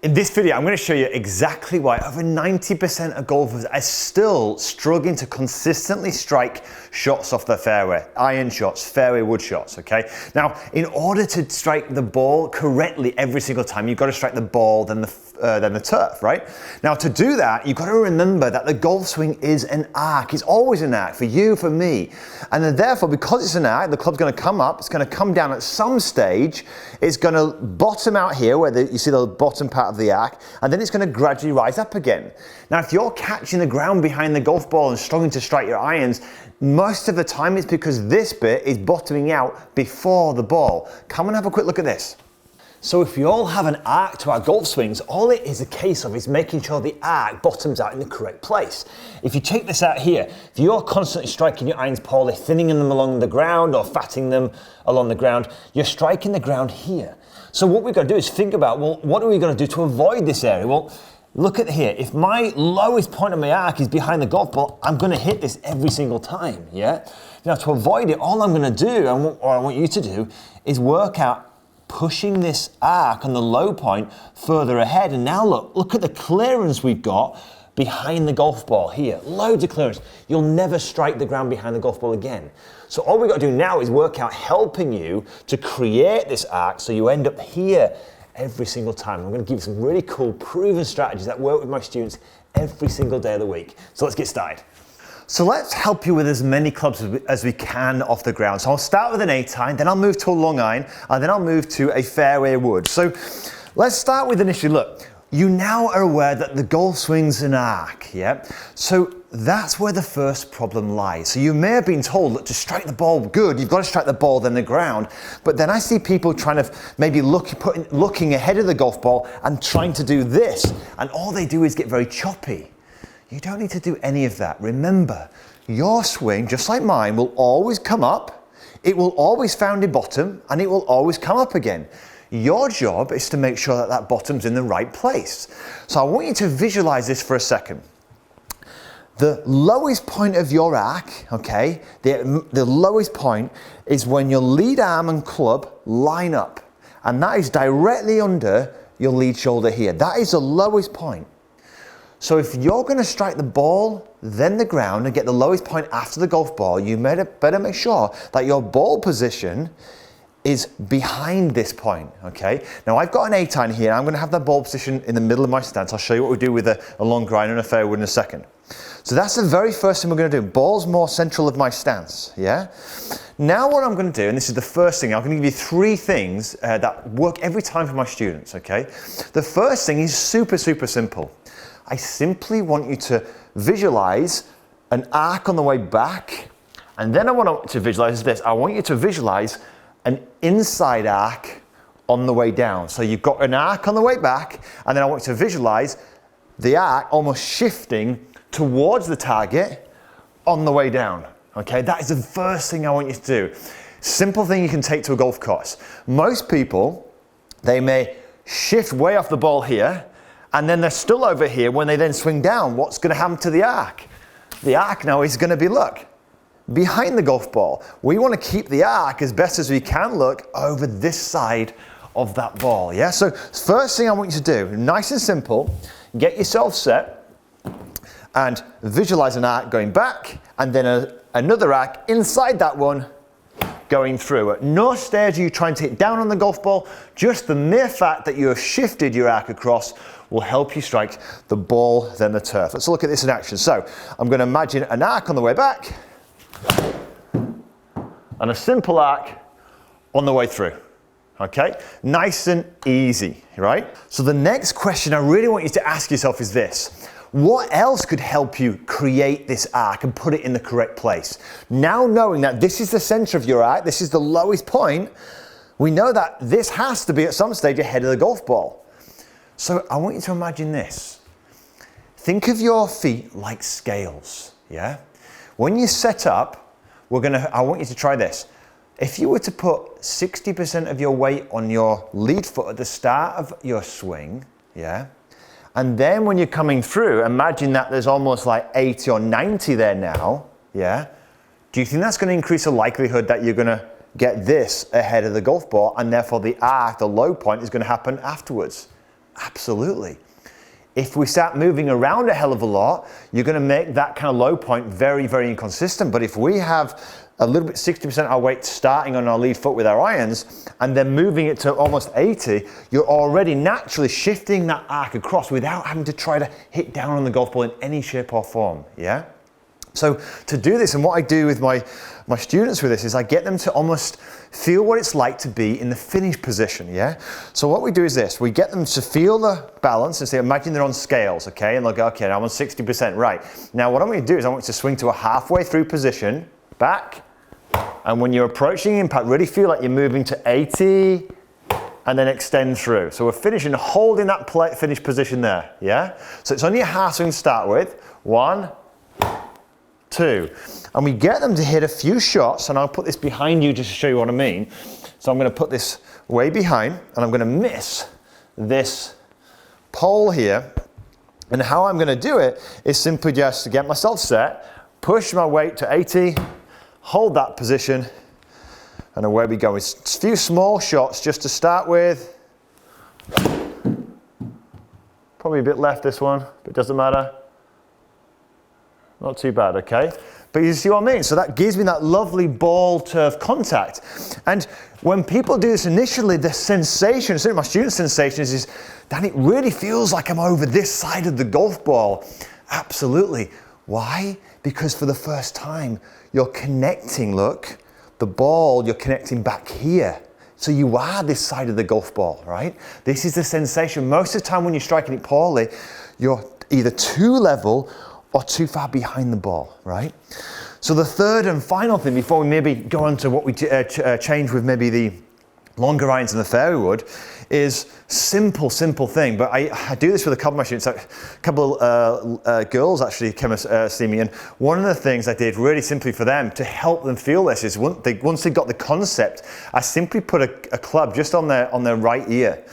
In this video, I'm going to show you exactly why over 90% of golfers are still struggling to consistently strike shots off the fairway, iron shots, fairway wood shots, okay? Now, in order to strike the ball correctly every single time, you've got to strike the ball, then the turf, right? Now, to do that, you've got to remember that the golf swing is an arc. It's always an arc for you, for me. And then therefore, because it's an arc, the club's going to come up, it's going to come down at some stage, it's going to bottom out here where you see the bottom part of the arc, and then it's going to gradually rise up again. Now, if you're catching the ground behind the golf ball and struggling to strike your irons, most of the time it's because this bit is bottoming out before the ball. Come and have a quick look at this. So if we all have an arc to our golf swings, all it is a case of is making sure the arc bottoms out in the correct place. If you take this out here, if you're constantly striking your irons poorly, thinning them along the ground or fatting them along the ground, you're striking the ground here. So what we've got to do is think about, well, what are we going to do to avoid this area? Well, look at here. If my lowest point of my arc is behind the golf ball, I'm going to hit this every single time, yeah? Now to avoid it, all I'm going to do, and what I want you to do, is work out pushing this arc on the low point further ahead. And now look at the clearance we've got behind the golf ball here. Loads of clearance. You'll never strike the ground behind the golf ball again. So all we've got to do now is work out helping you to create this arc so you end up here every single time. I'm going to give you some really cool proven strategies that work with my students every single day of the week. So let's get started. So let's help you with as many clubs as we can off the ground. So I'll start with an 8-iron, then I'll move to a long iron, and then I'll move to a fairway wood. So let's start with initially, look, you now are aware that the golf swing's an arc, yeah? So that's where the first problem lies. So you may have been told that to strike the ball good, you've got to strike the ball then the ground. But then I see people trying to maybe looking ahead of the golf ball and trying to do this, and all they do is get very choppy. You don't need to do any of that. Remember, your swing, just like mine, will always come up, it will always found in bottom, and it will always come up again. Your job is to make sure that that bottom's in the right place. So I want you to visualize this for a second. The lowest point of your arc, okay, the lowest point is when your lead arm and club line up. And that is directly under your lead shoulder here. That is the lowest point. So if you're going to strike the ball, then the ground, and get the lowest point after the golf ball, you better make sure that your ball position is behind this point, okay? Now I've got an 8-iron here. I'm going to have that ball position in the middle of my stance. I'll show you what we do with a long iron and a fairway wood in a second. So that's the very first thing we're going to do. Ball's more central of my stance, yeah? Now what I'm going to do, and this is the first thing, I'm going to give you 3 things that work every time for my students, okay? The first thing is super, super simple. I simply want you to visualize an arc on the way back, and then I want to visualize this. I want you to visualize an inside arc on the way down. So you've got an arc on the way back, and then I want you to visualize the arc almost shifting towards the target on the way down. Okay, that is the first thing I want you to do. Simple thing you can take to a golf course. Most people, they may shift way off the ball here, and then they're still over here. When they then swing down, what's going to happen to the arc? The arc now is going to be, look, behind the golf ball. We want to keep the arc as best as we can, look, over this side of that ball, yeah? So first thing I want you to do, nice and simple, get yourself set and visualize an arc going back, and then another arc inside that one going through. At no stage are you trying to hit down on the golf ball. Just the mere fact that you have shifted your arc across will help you strike the ball, then the turf. Let's look at this in action. So I'm going to imagine an arc on the way back and a simple arc on the way through. Okay, nice and easy, right? So the next question I really want you to ask yourself is this. What else could help you create this arc and put it in the correct place? Now knowing that this is the center of your arc, this is the lowest point, we know that this has to be at some stage ahead of the golf ball. So I want you to imagine this. Think of your feet like scales, yeah? When you set up, I want you to try this. If you were to put 60% of your weight on your lead foot at the start of your swing, yeah? And then when you're coming through, imagine that there's almost like 80 or 90 there now, yeah? Do you think that's going to increase the likelihood that you're going to get this ahead of the golf ball, and therefore the arc, the low point, is going to happen afterwards? Absolutely. If we start moving around a hell of a lot, you're going to make that kind of low point very, very inconsistent. But if we have a little bit, 60% of our weight starting on our lead foot with our irons, and then moving it to almost 80, you're already naturally shifting that arc across without having to try to hit down on the golf ball in any shape or form, yeah? So to do this, and what I do with my students with this is I get them to almost feel what it's like to be in the finish position, yeah? So what we do is this, we get them to feel the balance and say, imagine they're on scales, okay? And they'll go, okay, I'm on 60%, right. Now what I'm gonna do is I want you to swing to a halfway through position, back, and when you're approaching impact, really feel like you're moving to 80, and then extend through. So we're finishing, holding that finish position there, yeah? So it's only a half swing to start with. 1, 2, and we get them to hit a few shots, and I'll put this behind you just to show you what I mean. So I'm going to put this way behind, and I'm going to miss this pole here, and how I'm going to do it is simply just to get myself set, push my weight to 80, hold that position, and away we go. It's a few small shots just to start with. Probably a bit left this one, but it doesn't matter. Not too bad, okay? But you see what I mean? So that gives me that lovely ball turf contact. And when people do this initially, the sensation, certainly my students' sensation is that it really feels like I'm over this side of the golf ball. Absolutely. Why? Because for the first time, you're connecting, look, the ball, you're connecting back here. So you are this side of the golf ball, right? This is the sensation. Most of the time when you're striking it poorly, you're either too level or too far behind the ball, right? So the third and final thing before we maybe go on to what we change with maybe the longer irons and the fairway wood is simple thing. But I do this with a couple of my students. A couple girls actually came to see me, and one of the things I did really simply for them to help them feel this is once they got the concept, I simply put a club just on their right ear.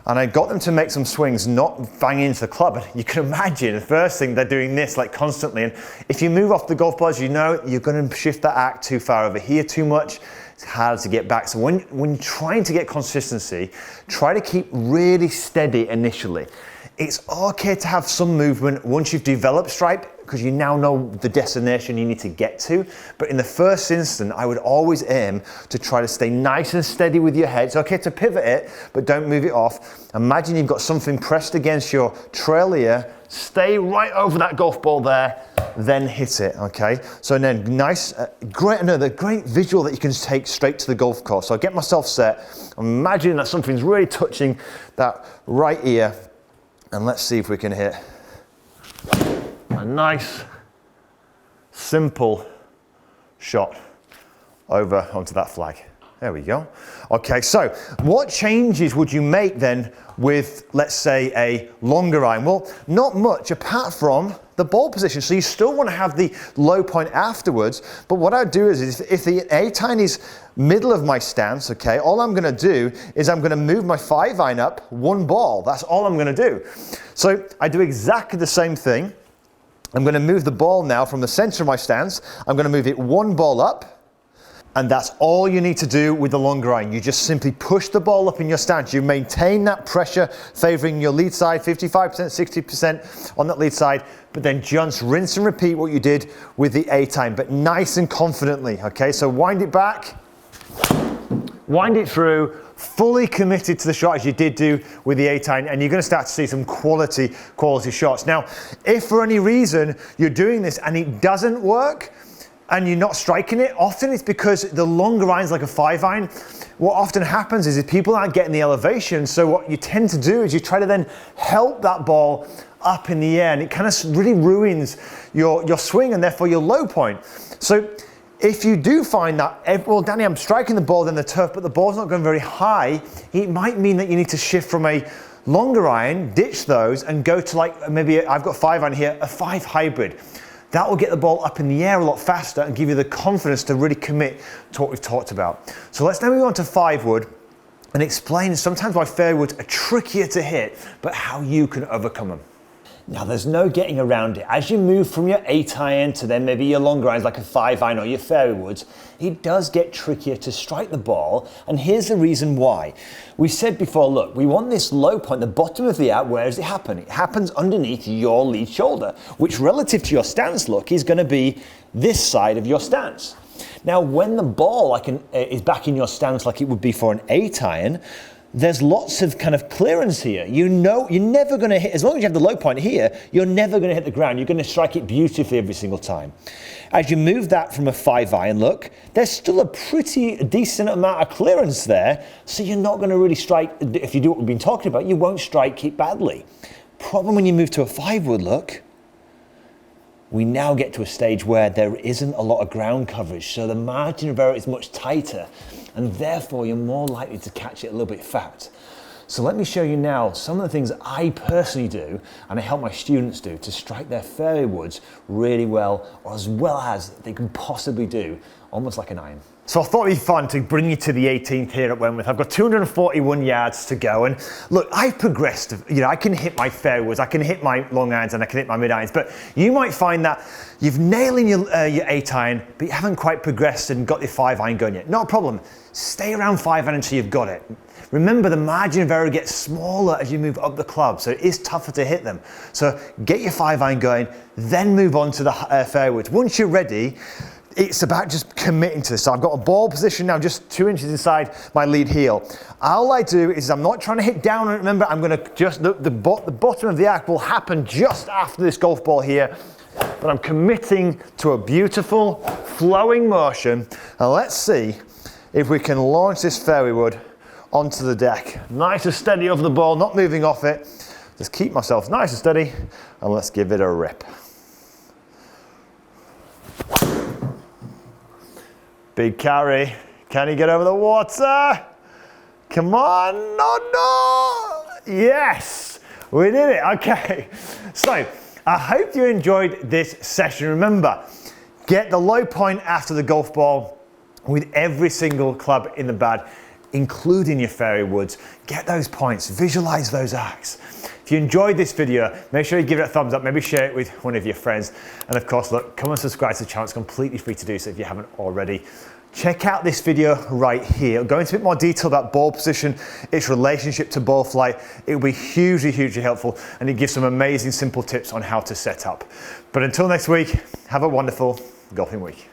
And I got them to make some swings, not bang into the club. And you can imagine the first thing they're doing this like constantly. And if you move off the golf ball, as you know, you're going to shift that arc too far over here too much. It's hard to get back. So when you're trying to get consistency, try to keep really steady initially. It's okay to have some movement once you've developed stripe, because you now know the destination you need to get to. But in the first instant, I would always aim to try to stay nice and steady with your head. It's okay to pivot it, but don't move it off. Imagine you've got something pressed against your trail ear. Stay right over that golf ball there, then hit it, okay? So then nice, another great visual that you can take straight to the golf course. So I get myself set. Imagine that something's really touching that right ear. And let's see if we can hit a nice, simple shot over onto that flag. There we go. Okay, so what changes would you make then with, let's say, a longer iron? Well, not much apart from the ball position. So you still want to have the low point afterwards, but what I do is if the A-tine is middle of my stance, okay, all I'm going to do is I'm going to move my 5-iron up one ball. That's all I'm going to do. So I do exactly the same thing. I'm going to move the ball now from the center of my stance. I'm going to move it one ball up. And that's all you need to do with the longer iron. You just simply push the ball up in your stance. You maintain that pressure favoring your lead side, 55%, 60% on that lead side, but then just rinse and repeat what you did with the A-tine, but nice and confidently, okay? So wind it back, wind it through, fully committed to the shot as you did do with the A-tine, and you're going to start to see some quality shots. Now, if for any reason you're doing this and it doesn't work, and you're not striking it, often it's because the longer iron's like a 5-iron. What often happens is people aren't getting the elevation, so what you tend to do is you try to then help that ball up in the air, and it kind of really ruins your swing and therefore your low point. So if you do find that, well, Danny, I'm striking the ball in the turf, but the ball's not going very high, it might mean that you need to shift from a longer iron, ditch those, and go to like, maybe I've got 5-iron here, a 5 hybrid. That will get the ball up in the air a lot faster and give you the confidence to really commit to what we've talked about. So let's now move on to 5-wood and explain sometimes why fairway woods are trickier to hit, but how you can overcome them. Now there's no getting around it. As you move from your 8 iron to then maybe your longer irons like a 5 iron or your fairway woods, it does get trickier to strike the ball, and here's the reason why. We said before, look, we want this low point, the bottom of the arc. Where does it happen? It happens underneath your lead shoulder, which relative to your stance look is going to be this side of your stance. Now when the ball is back in your stance like it would be for an 8 iron, there's lots of kind of clearance here. You know you're never going to hit, as long as you have the low point here, you're never going to hit the ground. You're going to strike it beautifully every single time. As you move that from a 5 iron look, there's still a pretty decent amount of clearance there, so you're not going to really strike, if you do what we've been talking about, you won't strike it badly. Problem when you move to a 5 wood look, we now get to a stage where there isn't a lot of ground coverage, so the margin of error is much tighter, and therefore you're more likely to catch it a little bit fat. So let me show you now some of the things I personally do, and I help my students do, to strike their fairway woods really well, or as well as they can possibly do, almost like an iron. So I thought it'd be fun to bring you to the 18th here at Wentworth. I've got 241 yards to go, and look, I've progressed. You know, I can hit my fairways, I can hit my long irons, and I can hit my mid irons. But you might find that you've nailing your 8 iron, but you haven't quite progressed and got your 5 iron going yet. Not a problem. Stay around 5 iron until you've got it. Remember, the margin of error gets smaller as you move up the club, so it is tougher to hit them. So get your 5 iron going, then move on to the fairways. Once you're ready, it's about just committing to this. So I've got a ball position now just 2 inches inside my lead heel. All I do is I'm not trying to hit down on it. Remember, I'm going to just, the bottom of the arc will happen just after this golf ball here. But I'm committing to a beautiful flowing motion. And let's see if we can launch this fairway wood onto the deck. Nice and steady over the ball, not moving off it. Just keep myself nice and steady, and let's give it a rip. Big carry. Can he get over the water? Come on. Oh no. Yes. We did it. Okay. So I hope you enjoyed this session. Remember, get the low point after the golf ball with every single club in the bag, including your fairway woods. Get those points. Visualize those arcs. If you enjoyed this video, make sure you give it a thumbs up, maybe share it with one of your friends. And of course, look, come and subscribe to the channel. It's completely free to do so if you haven't already. Check out this video right here. I'll go into a bit more detail about ball position, its relationship to ball flight. It will be hugely, hugely helpful, and it gives some amazing simple tips on how to set up. But until next week, have a wonderful golfing week.